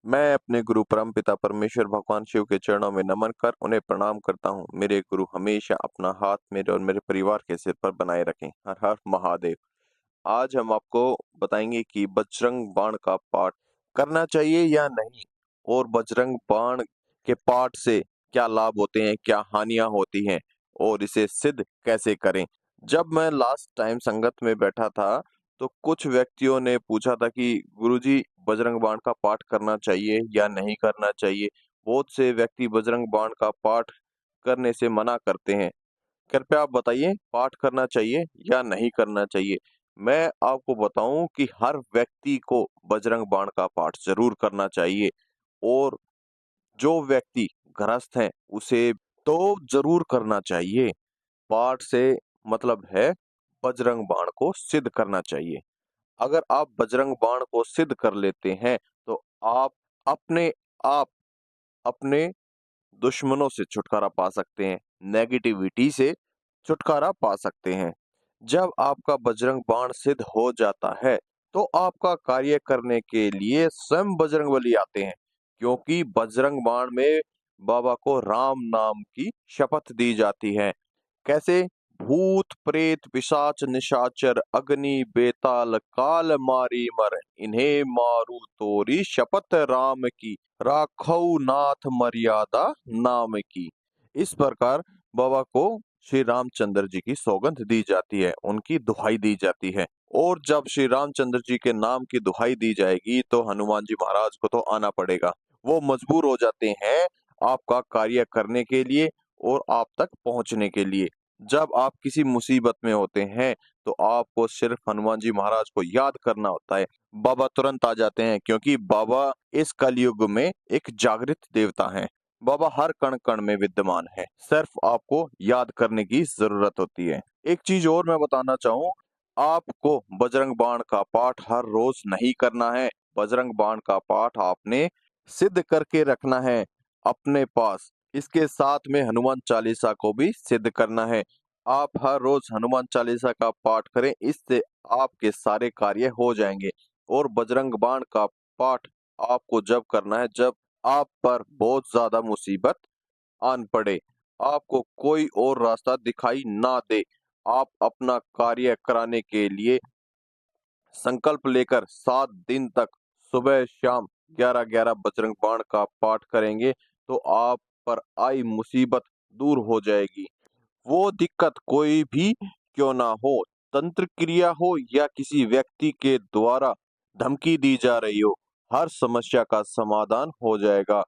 मैं अपने गुरु परमपिता परमेश्वर भगवान शिव के चरणों में नमन कर उन्हें प्रणाम करता हूँ। मेरे गुरु हमेशा अपना हाथ मेरे और मेरे परिवार के सिर पर बनाए रखें। हर हर महादेव। आज हम आपको बताएंगे कि बजरंग बाण का पाठ करना चाहिए या नहीं, और बजरंग बाण के पाठ से क्या लाभ होते हैं, क्या हानियां होती हैं, और इसे सिद्ध कैसे करें। जब मैं लास्ट टाइम संगत में बैठा था तो कुछ व्यक्तियों ने पूछा था कि गुरुजी, बजरंग बाण का पाठ करना चाहिए या नहीं करना चाहिए। बहुत से व्यक्ति बजरंग बाण का पाठ करने से मना करते हैं। कृपया आप बताइए, पाठ करना चाहिए या नहीं करना चाहिए। मैं आपको बताऊं कि हर व्यक्ति को बजरंग बाण का पाठ जरूर करना चाहिए, और जो व्यक्ति गृहस्थ हैं उसे तो जरूर करना चाहिए। पाठ से मतलब है बजरंग बाण को सिद्ध करना चाहिए। अगर आप बजरंग बाण को सिद्ध कर लेते हैं तो आप अपने आप अपने दुश्मनों से छुटकारा पा सकते हैं, नेगेटिविटी से छुटकारा पा सकते हैं। जब आपका बजरंग बाण सिद्ध हो जाता है तो आपका कार्य करने के लिए स्वयं बजरंगबली आते हैं, क्योंकि बजरंग बाण में बाबा को राम नाम की शपथ दी जाती है। कैसे? भूत प्रेत पिशाच निशाचर अग्नि बेताल काल मारी मर, इन्हें मारू तोरी शपथ राम की, राखऊ नाथ मर्यादा नाम की। इस प्रकार बाबा को श्री रामचंद्र जी की सौगंध दी जाती है, उनकी दुहाई दी जाती है। और जब श्री रामचंद्र जी के नाम की दुहाई दी जाएगी तो हनुमान जी महाराज को तो आना पड़ेगा। वो मजबूर हो जाते हैं आपका कार्य करने के लिए और आप तक पहुंचने के लिए। जब आप किसी मुसीबत में होते हैं तो आपको सिर्फ हनुमान जी महाराज को याद करना होता है, बाबा तुरंत आ जाते हैं, क्योंकि बाबा इस कलयुग में एक जागृत देवता हैं। बाबा हर कण कण में विद्यमान है, सिर्फ आपको याद करने की जरूरत होती है। एक चीज और मैं बताना चाहूँ, आपको बजरंग बाण का पाठ हर रोज नहीं करना है। बजरंग बाण का पाठ आपने सिद्ध करके रखना है अपने पास। इसके साथ में हनुमान चालीसा को भी सिद्ध करना है। आप हर रोज हनुमान चालीसा का पाठ करें, इससे आपके सारे कार्य हो जाएंगे। और बजरंग बाण का पाठ आपको जब करना है जब आप पर बहुत ज्यादा मुसीबत आन पड़े, आपको कोई और रास्ता दिखाई ना दे, आप अपना कार्य कराने के लिए संकल्प लेकर 7 दिन तक सुबह शाम 11-11 बजरंग बाण का पाठ करेंगे तो आप पर आई मुसीबत दूर हो जाएगी। वो दिक्कत कोई भी क्यों ना हो, तंत्र क्रिया हो या किसी व्यक्ति के द्वारा धमकी दी जा रही हो, हर समस्या का समाधान हो जाएगा।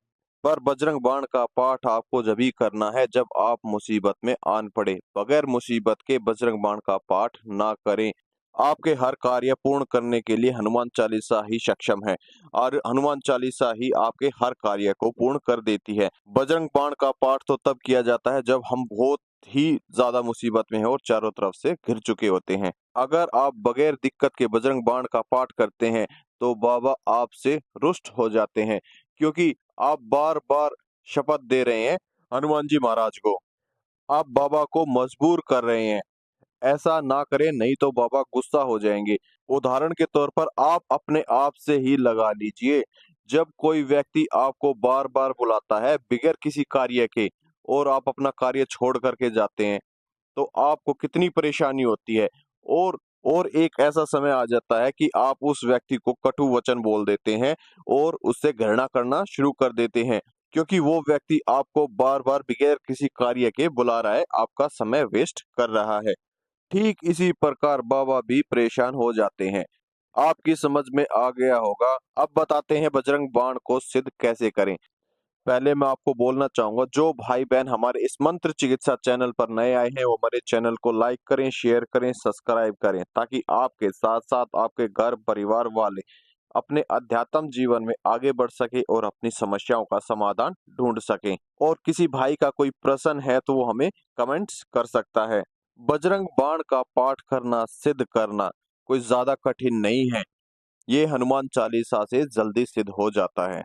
पर बजरंग बाण का पाठ आपको जब ही करना है जब आप मुसीबत में आन पड़े। बगैर मुसीबत के बजरंग बाण का पाठ ना करें। आपके हर कार्य पूर्ण करने के लिए हनुमान चालीसा ही सक्षम है, और हनुमान चालीसा ही आपके हर कार्य को पूर्ण कर देती है। बजरंग बाण का पाठ तो तब किया जाता है जब हम बहुत ही ज्यादा मुसीबत में है और चारों तरफ से घिर चुके होते हैं। अगर आप बगैर दिक्कत के बजरंग बाण का पाठ करते हैं तो बाबा आपसे रुष्ट हो जाते हैं, क्योंकि आप बार बार शपथ दे रहे हैं हनुमान जी महाराज को, आप बाबा को मजबूर कर रहे हैं। ऐसा ना करें, नहीं तो बाबा गुस्सा हो जाएंगे। उदाहरण के तौर पर आप अपने आप से ही लगा लीजिए, जब कोई व्यक्ति आपको बार बार बुलाता है बिगैर किसी कार्य के और आप अपना कार्य छोड़ करके जाते हैं तो आपको कितनी परेशानी होती है। और और एक ऐसा समय आ जाता है कि आप उस व्यक्ति को कटु वचन बोल देते हैं और उससे घृणा करना शुरू कर देते हैं, क्योंकि वो व्यक्ति आपको बार बार बिगैर किसी कार्य के बुला रहा है, आपका समय वेस्ट कर रहा है। ठीक इसी प्रकार बाबा भी परेशान हो जाते हैं। आपकी समझ में आ गया होगा। अब बताते हैं बजरंग बाण को सिद्ध कैसे करें। पहले मैं आपको बोलना चाहूंगा, जो भाई बहन हमारे इस मंत्र चिकित्सा चैनल पर नए आए हैं वो हमारे चैनल को लाइक करें, शेयर करें, सब्सक्राइब करें, ताकि आपके साथ साथ आपके घर परिवार वाले अपने अध्यात्म जीवन में आगे बढ़ सके और अपनी समस्याओं का समाधान ढूंढ सकें। और किसी भाई का कोई प्रश्न है तो वो हमें कमेंट्स कर सकता है। बजरंग बाण का पाठ करना, सिद्ध करना कोई ज्यादा कठिन नहीं है। ये हनुमान चालीसा से जल्दी सिद्ध हो जाता है।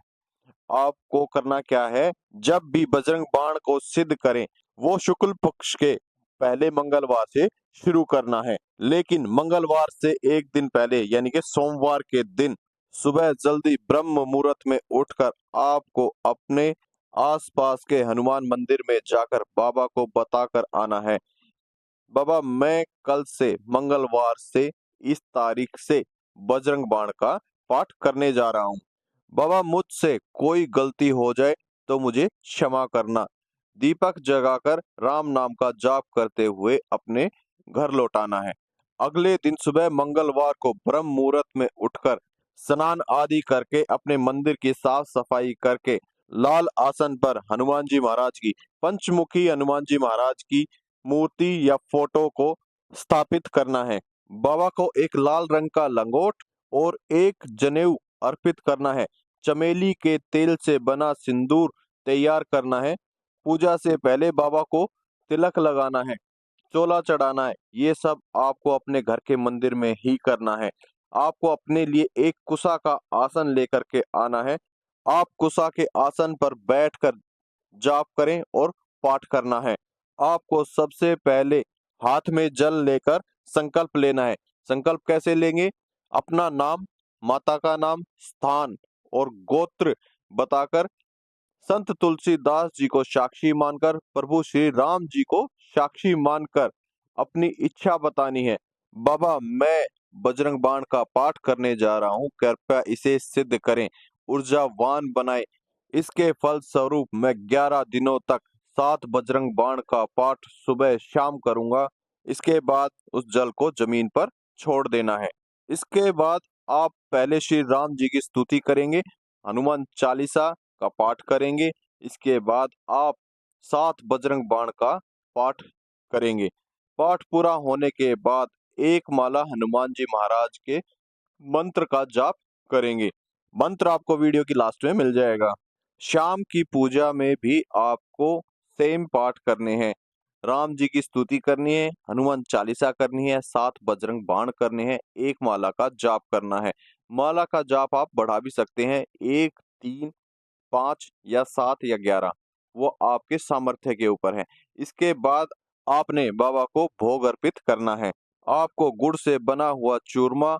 आपको करना क्या है, जब भी बजरंग बाण को सिद्ध करें वो शुक्ल पक्ष के पहले मंगलवार से शुरू करना है, लेकिन मंगलवार से एक दिन पहले यानी कि सोमवार के दिन सुबह जल्दी ब्रह्म मुहूर्त में उठकर आपको अपने आसपास के हनुमान मंदिर में जाकर बाबा को बताकर आना है। बाबा, मैं कल से मंगलवार से इस तारीख से बजरंग बाण का पाठ करने जा रहा हूँ। बाबा, मुझसे कोई गलती हो जाए तो मुझे क्षमा करना। दीपक जगाकर राम नाम का जाप करते हुए अपने घर लौटाना है। अगले दिन सुबह मंगलवार को ब्रह्म मुहूर्त में उठकर स्नान आदि करके अपने मंदिर की साफ सफाई करके लाल आसन पर हनुमान जी महाराज की, पंचमुखी हनुमान जी महाराज की मूर्ति या फोटो को स्थापित करना है। बाबा को एक लाल रंग का लंगोट और एक जनेऊ अर्पित करना है। चमेली के तेल से बना सिंदूर तैयार करना है। पूजा से पहले बाबा को तिलक लगाना है, चोला चढ़ाना है। ये सब आपको अपने घर के मंदिर में ही करना है। आपको अपने लिए एक कुशा का आसन लेकर के आना है। आप कुशा के आसन पर बैठकर जाप करें और पाठ करना है। आपको सबसे पहले हाथ में जल लेकर संकल्प लेना है। संकल्प कैसे लेंगे? अपना नाम, माता का नाम, स्थान और गोत्र बताकर संत तुलसीदास जी को साक्षी मानकर, प्रभु श्री राम जी को साक्षी मानकर अपनी इच्छा बतानी है। बाबा, मैं बजरंग बाण का पाठ करने जा रहा हूँ, कृपया इसे सिद्ध करें, ऊर्जावान बनाए। इसके फल स्वरूप मैं 11 दिनों तक 7 बजरंग बाण का पाठ सुबह शाम करूंगा। इसके बाद उस जल को जमीन पर छोड़ देना है। इसके बाद आप पहले श्री राम जी की स्तुति करेंगे, हनुमान चालीसा का पाठ करेंगे। इसके बाद आप 7 बजरंग बाण का पाठ करेंगे। पाठ पूरा होने के बाद एक माला हनुमान जी महाराज के मंत्र का जाप करेंगे। मंत्र आपको वीडियो की लास्ट में मिल जाएगा। शाम की पूजा में भी आपको सेम पाठ करने हैं। राम जी की स्तुति करनी है, हनुमान चालीसा करनी है, 7 बजरंग बाण करने हैं, एक माला का जाप करना है। माला का जाप आप बढ़ा भी सकते हैं, 1, 3, 5 या 7 या 11, वो आपके सामर्थ्य के ऊपर है। इसके बाद आपने बाबा को भोग अर्पित करना है। आपको गुड़ से बना हुआ चूरमा,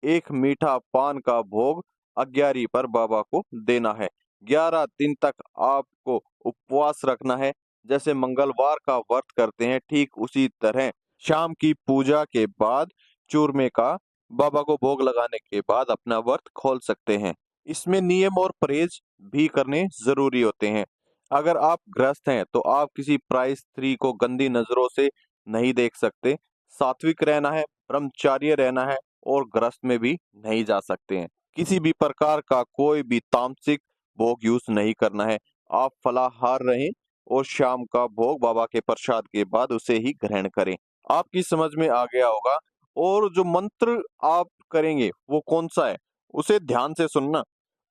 एक मीठा पान का भोग अग्यारी पर बाबा को देना है। 11 दिन तक आपको उपवास रखना है। जैसे मंगलवार का व्रत करते हैं, ठीक उसी तरह शाम की पूजा के बाद चूरमे का बाबा को भोग लगाने के बाद अपना व्रत खोल सकते हैं। इसमें नियम और परहेज भी करने जरूरी होते हैं। अगर आप ग्रस्त हैं तो आप किसी प्राइस स्त्री को गंदी नजरों से नहीं देख सकते। सात्विक रहना है, ब्रह्मचार्य रहना है और ग्रस्त में भी नहीं जा सकते हैं। किसी भी प्रकार का कोई भी तामसिक भोग यूज नहीं करना है। आप फलाहार रहें और शाम का भोग बाबा के प्रसाद के बाद उसे ही ग्रहण करें। आपकी समझ में आ गया होगा। और जो मंत्र आप करेंगे वो कौन सा है, उसे ध्यान से सुनना।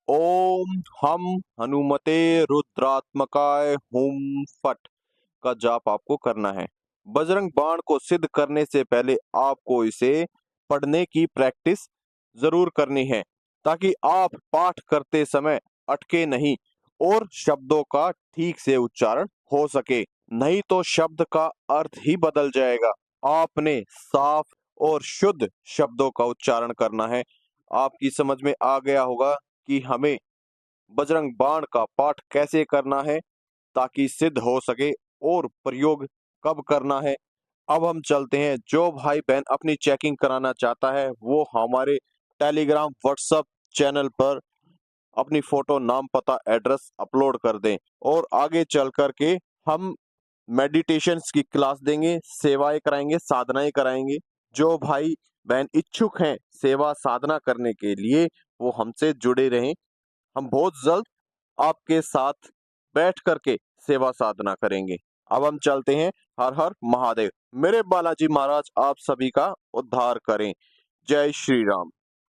ओम हम हनुमते रुद्रात्मकाय हुम फट का जाप आपको करना है। बजरंग बाण को सिद्ध करने से पहले आपको इसे पढ़ने की प्रैक्टिस जरूर करनी है, ताकि आप पाठ करते समय अटके नहीं और शब्दों का ठीक से उच्चारण हो सके। नहीं तो शब्द का अर्थ ही बदल जाएगा। आपने साफ और शुद्ध शब्दों का उच्चारण करना है। आपकी समझ में आ गया होगा कि हमें बजरंग बाण का पाठ कैसे करना है ताकि सिद्ध हो सके और प्रयोग कब करना है। अब हम चलते हैं, जो भाई बहन अपनी चेकिंग कराना चाहता है वो हमारे टेलीग्राम व्हाट्सएप चैनल पर अपनी फोटो, नाम, पता, एड्रेस अपलोड कर दें और आगे चल कर के हम मेडिटेशंस की क्लास देंगे, सेवाएं कराएंगे, साधनाएं कराएंगे। जो भाई बहन इच्छुक हैं सेवा साधना करने के लिए वो हमसे जुड़े रहें। हम बहुत जल्द आपके साथ बैठ करके सेवा साधना करेंगे। अब हम चलते हैं। हर हर महादेव। मेरे बालाजी महाराज आप सभी का उद्धार करें। जय श्री राम।